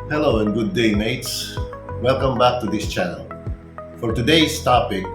Hello and good day, mates. Welcome back to this channel. For today's topic,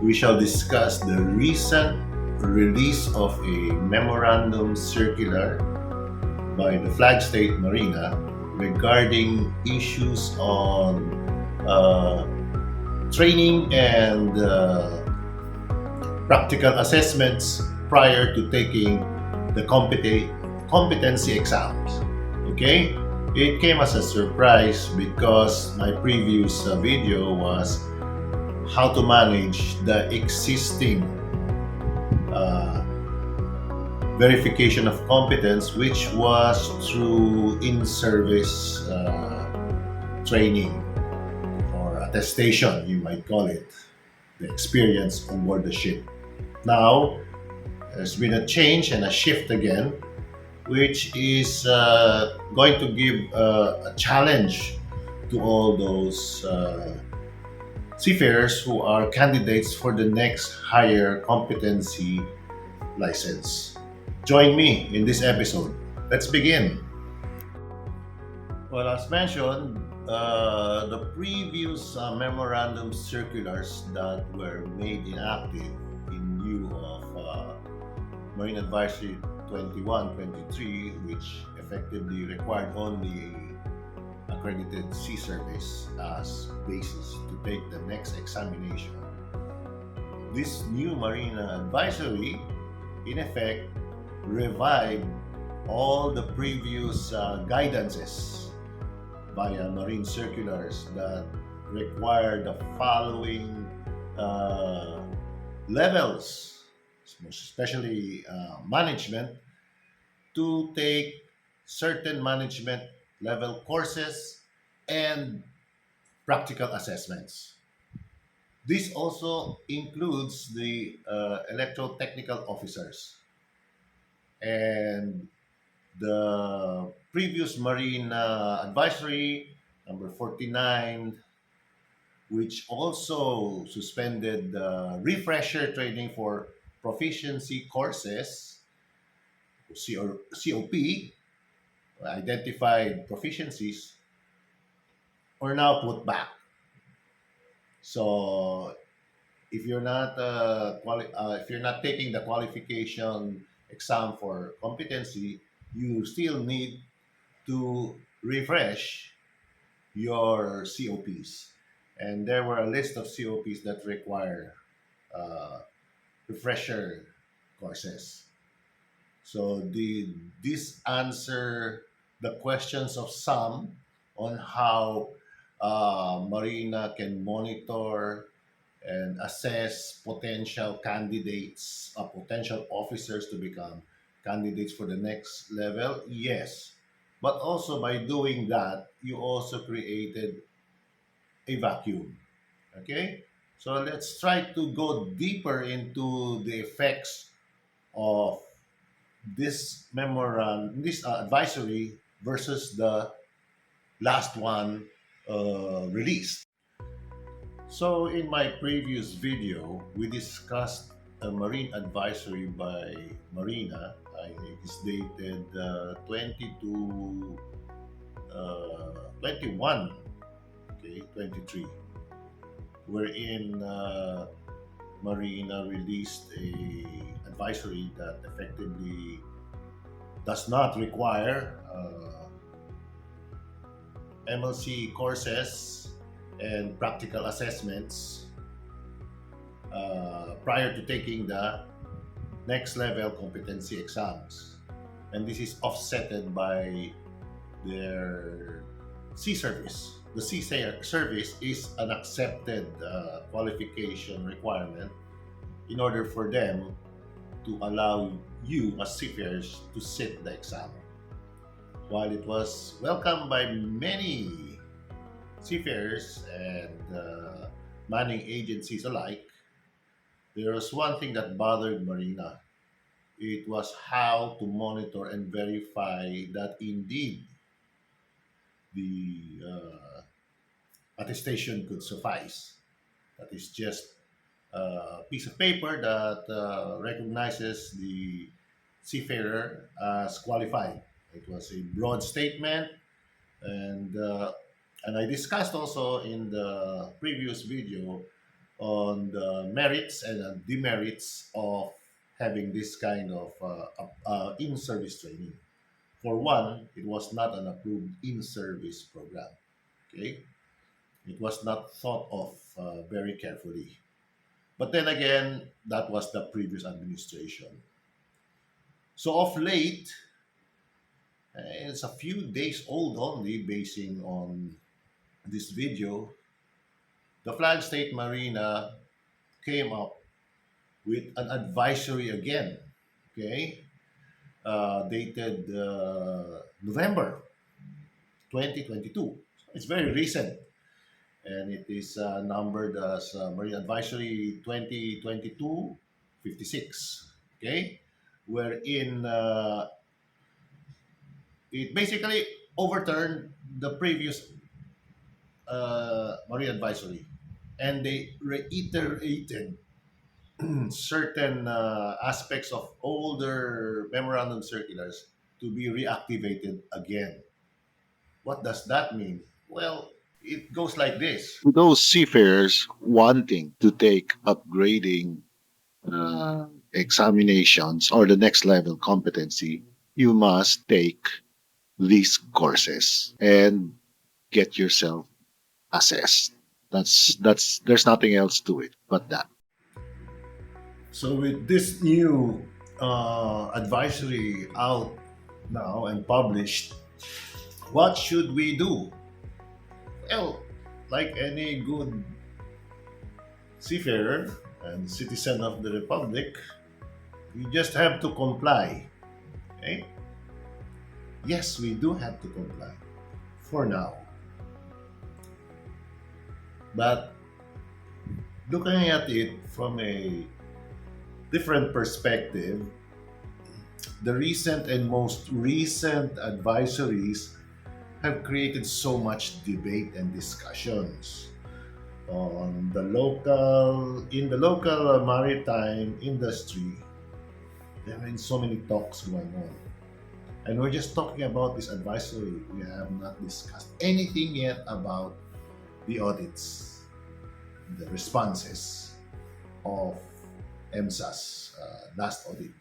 we shall discuss the recent release of a memorandum circular by the flag state Marina regarding issues on uh, training and practical assessments prior to taking the competency exams. Okay, it came as a surprise because my previous video was how to manage the existing uh, verification of competence, which was through in-service training or attestation, you might call it, the experience on board the ship. Now, there's been a change and a shift again, which is going to give a challenge to all those seafarers who are candidates for the next higher competency license. Join me in this episode. Let's begin. Well, as mentioned, the previous memorandum circulars that were made inactive in lieu of Marine Advisory 21-23, which effectively required only a accredited sea service as basis to take the next examination. This new Marina Advisory, in effect, revived all the previous guidances via marine circulars that require the following levels, especially management, to take certain management level courses and practical assessments. This also includes the electrotechnical officers and the previous Marine Advisory number 49, which also suspended the refresher training for proficiency courses, COP, identified proficiencies, are now put back. So if you're not taking the qualification exam for competency, you still need to refresh your COPs. And there were a list of COPs that require uh, refresher courses. So this answer the questions of some on how Marina can monitor and assess potential candidates, potential officers to become candidates for the next level. Yes, but also by doing that, you also created a vacuum. Okay, so let's try to go deeper into the effects of this advisory versus the last one released. So in my previous video, we discussed a marine advisory by Marina. It's dated 22, 21, okay, 23, wherein Marina released a advisory that effectively does not require MLC courses and practical assessments prior to taking the next level competency exams. And this is offsetted by their sea service. The service is an accepted qualification requirement in order for them to allow you as seafarers to sit the exam. While it was welcomed by many seafarers and manning agencies alike, there was one thing that bothered Marina. It was how to monitor and verify that indeed the attestation could suffice. That is just a piece of paper that recognizes the seafarer as qualified. It was a broad statement and I discussed also in the previous video on the merits and demerits of having this kind of in-service training. For one, it was not an approved in-service program. Okay, it was not thought of very carefully. But then again, that was the previous administration. So of late, it's a few days old only, basing on this video, the Flag State Marina came up with an advisory again, okay, dated November 2022. It's very recent, and it is numbered as Marine Advisory 2022-56, okay, wherein it basically overturned the previous Marine Advisory, and they reiterated certain aspects of older memorandum circulars to be reactivated again. What does that mean? Well, it goes like this. To those seafarers wanting to take upgrading examinations or the next level competency, you must take these courses and get yourself assessed. That's there's nothing else to it but that. So, with this new advisory out now and published, what should we do? Well, like any good seafarer and citizen of the Republic, we just have to comply. Okay? Yes, we do have to comply for now. But looking at it from a different perspective, the recent and most recent advisories have created so much debate and discussions on the local maritime industry. There have been so many talks going on, and we're just talking about this advisory. We have not discussed anything yet about the audits, the responses of EMSA's last audit,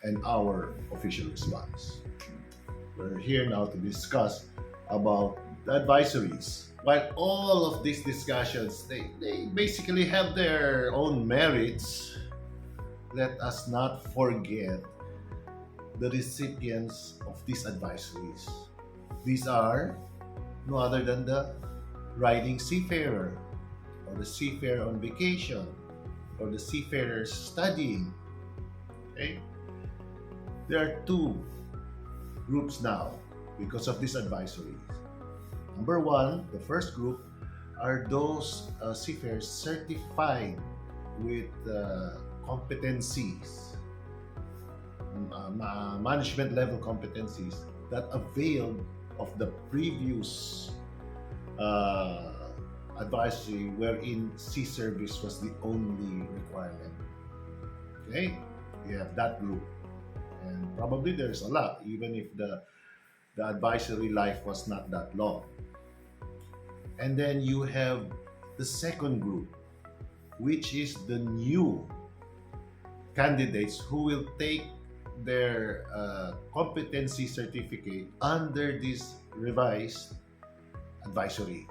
and our official response. We're here now to discuss about the advisories. While all of these discussions, they basically have their own merits, let us not forget the recipients of these advisories. These are no other than the riding seafarer, or the seafarer on vacation, or the seafarers studying. Okay? There are two groups now because of these advisories. Number one, the first group are those seafarers certified with competencies, management level competencies that availed of the previous uh, advisory wherein sea service was the only requirement. Okay, you have that group, and probably there's a lot, even if the advisory life was not that long. And then you have the second group, which is the new candidates who will take their competency certificate under this revised advisory.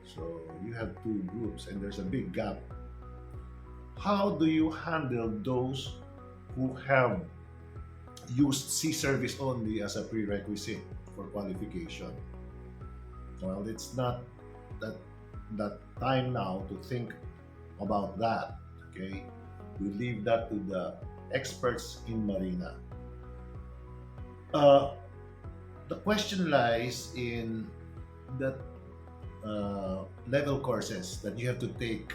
So you have two groups, and there's a big gap. How do you handle those who have used sea service only as a prerequisite for qualification? Well, it's not that time now to think about that. Okay, we leave that to the experts in Marina. Uh, the question lies in the level courses that you have to take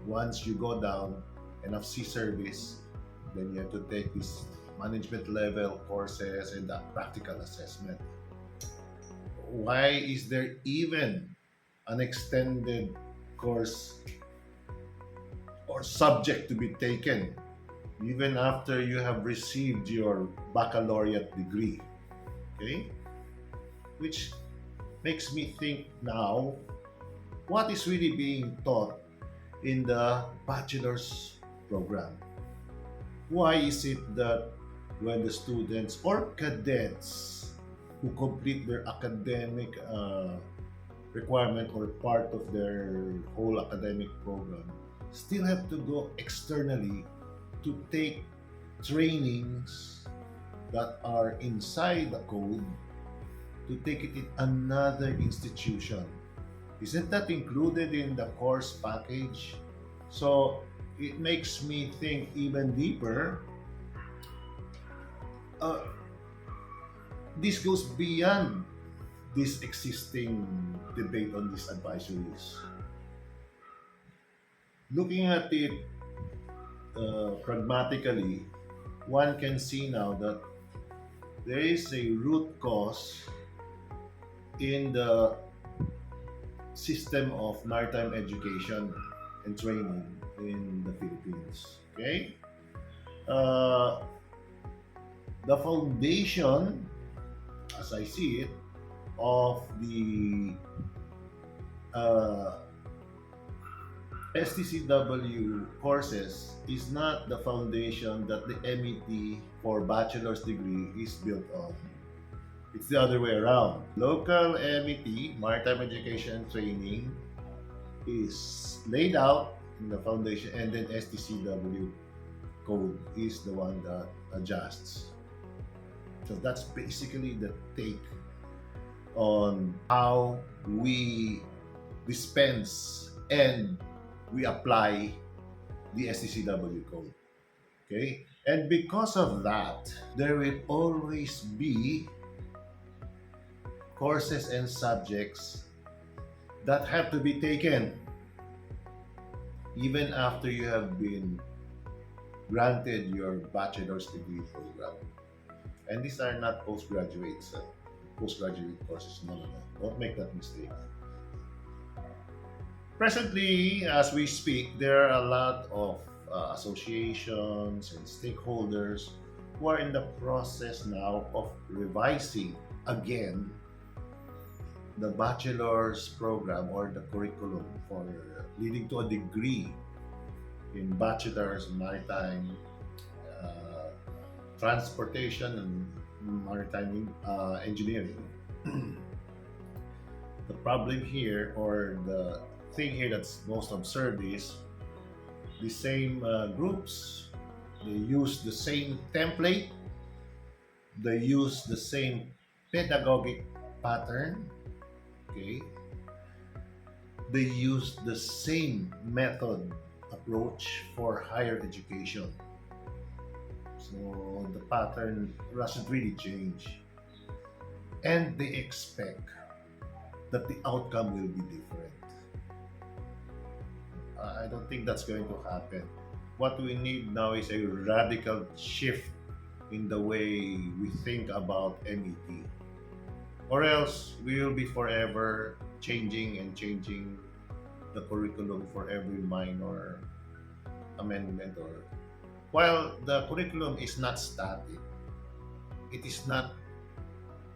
once you go down enough sea service. Then you have to take this management level courses and the practical assessment. Why is there even an extended course or subject to be taken even after you have received your baccalaureate degree? Okay, which makes me think now what is really being taught in the bachelor's program. Why is it that when the students or cadets who complete their academic requirement or part of their whole academic program still have to go externally to take trainings that are inside the code to take it in another institution? Isn't that included in the course package? So it makes me think even deeper. Uh, this goes beyond this existing debate on these advisories. Looking at it pragmatically, one can see now that there is a root cause in the system of maritime education and training in the Philippines. Okay? Uh, the foundation, as I see it, of the uh, STCW courses is not the foundation that the MET for bachelor's degree is built on. It's the other way around. Local MET, Maritime Education and Training, is laid out in the foundation, and then STCW code is the one that adjusts. So that's basically the take on how we dispense and we apply the STCW code. Okay? And because of that, there will always be courses and subjects that have to be taken even after you have been granted your bachelor's degree program. And these are not postgraduate courses. No, no, no. Don't make that mistake. Presently, as we speak, there are a lot of associations and stakeholders who are in the process now of revising again the bachelor's program or the curriculum for leading to a degree in bachelor's maritime uh, transportation and maritime engineering. The problem here, or the thing here that's most absurd, is the same groups, they use the same template, they use the same pedagogic pattern, okay, they use the same method approach for higher education. So the pattern doesn't really change, and they expect that the outcome will be different. I don't think that's going to happen. What we need now is a radical shift in the way we think about MET, or else we will be forever changing and changing the curriculum for every minor amendment. Or while the curriculum is not static, it is not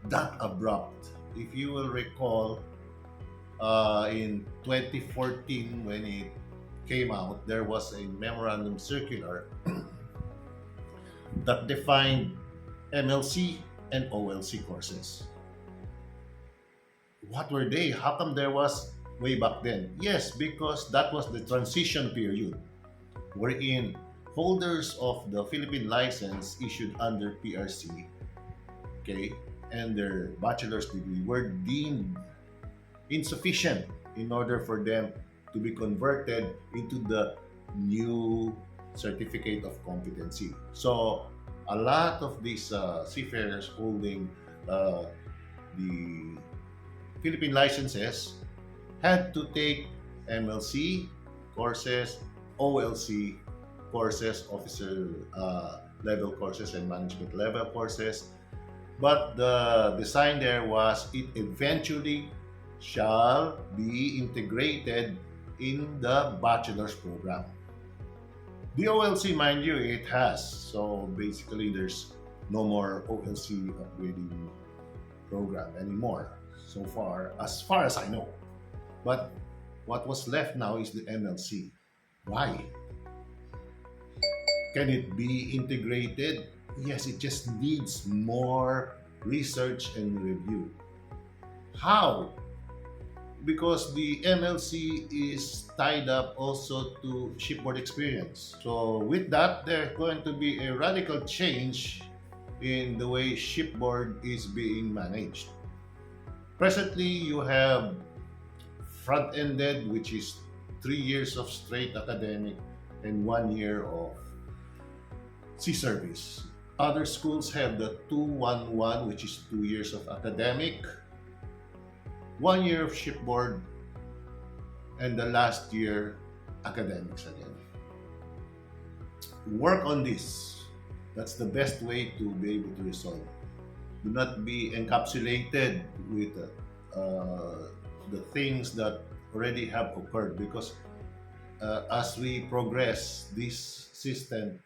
that abrupt. If you will recall, in 2014 when it came out, there was a memorandum circular that defined MLC and OLC courses. What were they? How come there was way back then? Yes, because that was the transition period wherein holders of the Philippine license issued under PRC, okay, and their bachelor's degree were deemed insufficient in order for them to be converted into the new certificate of competency. So a lot of these seafarers holding the Philippine licenses had to take MLC courses, OLC courses, officer level courses, and management level courses. But the design there was it eventually shall be integrated in the bachelor's program. The OLC, mind you, it has. So basically, there's no more OLC upgrading program anymore. far as I know. But what was left now is the MLC. Why? Can it be integrated? Yes, it just needs more research and review. How? Because the MLC is tied up also to shipboard experience. So with that, there's going to be a radical change in the way shipboard is being managed. Presently, you have front-ended, which is 3 years of straight academic and 1 year of sea service. Other schools have the 2-1-1, which is 2 years of academic, 1 year of shipboard, and the last year academics again. Work on this. That's the best way to be able to resolve. Do not be encapsulated with the things that already have occurred, because as we progress, this system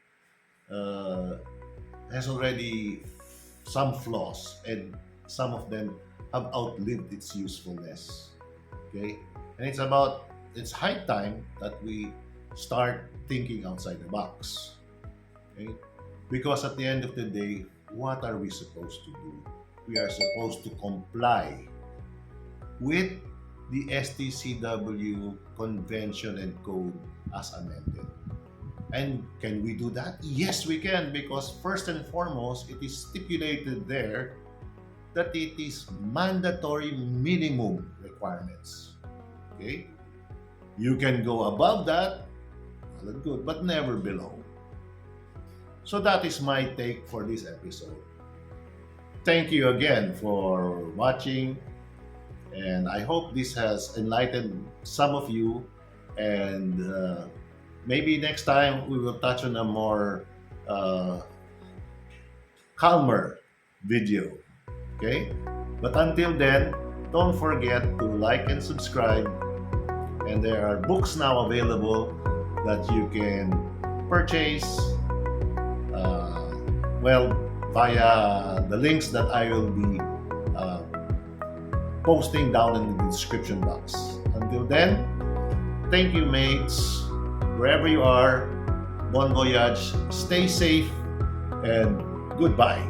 has already some flaws, and some of them have outlived its usefulness. Okay, and it's high time that we start thinking outside the box. Okay, because at the end of the day, what are we supposed to do? We are supposed to comply with the STCW convention and code as amended. And can we do that? Yes, we can, because first and foremost, it is stipulated there that it is mandatory minimum requirements. Okay? You can go above that, well and good, but never below. So that is my take for this episode. Thank you again for watching, and I hope this has enlightened some of you. And maybe next time we will touch on a more calmer video. Okay? But until then, don't forget to like and subscribe. And there are books now available that you can purchase, well, via the links that I will be posting down in the description box. Until then, thank you, mates. Wherever you are, bon voyage, stay safe, and goodbye.